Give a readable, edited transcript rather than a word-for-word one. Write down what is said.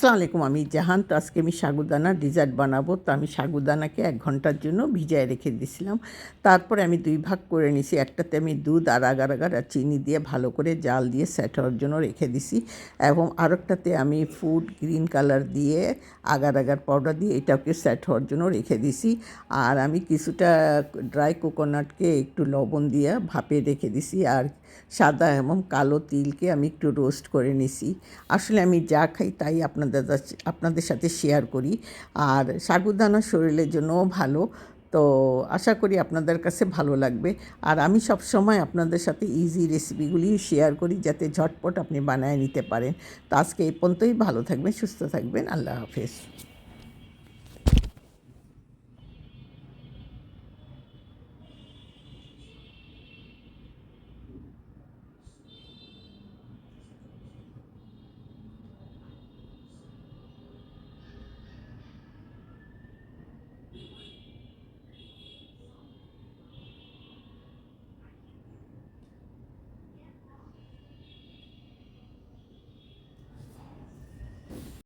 আসসালামু আলাইকুম, আমি জাহান। তো আজকে আমি সাগুদানার ডেজার্ট বানাবো। তো আমি সাগুদানাকে ১ ঘন্টার জন্য ভিজায় রেখে দিয়েছিলাম। তারপরে আমি ২ ভাগ করে নিছি। একটাতে আমি দুধ আর আগার আগার আর চিনি দিয়ে ভালো করে জাল দিয়ে সেট হওয়ার জন্য রেখে দিছি, এবং আরেকটাতে আমি ফুড গ্রিন কালার দিয়ে আগার আগার পাউডার দিয়ে এটাকে সেট হওয়ার জন্য রেখে দিছি। আর আমি কিছুটা ড্রাই কোকোনাটকে একটু লবণ দিয়ে ভাপে রেখে দিছি, আর সাদা এবং কালো তিলকে আমি একটু রোস্ট করে নিছি। আসলে আমি যা খাই তাই আপনাদের সাথে শেয়ার করি। আর সাগুদানা শরীরের জন্যও ভালো। তো আশা করি আপনাদের কাছে ভালো লাগবে। আর আমি সবসময় আপনাদের সাথে ইজি রেসিপিগুলি শেয়ার করি, যাতে ঝটপট আপনি বানায় নিতে পারেন। তো আজকে এই পর্যন্তই। ভালো থাকবেন, সুস্থ থাকবেন। আল্লাহ হাফেজ।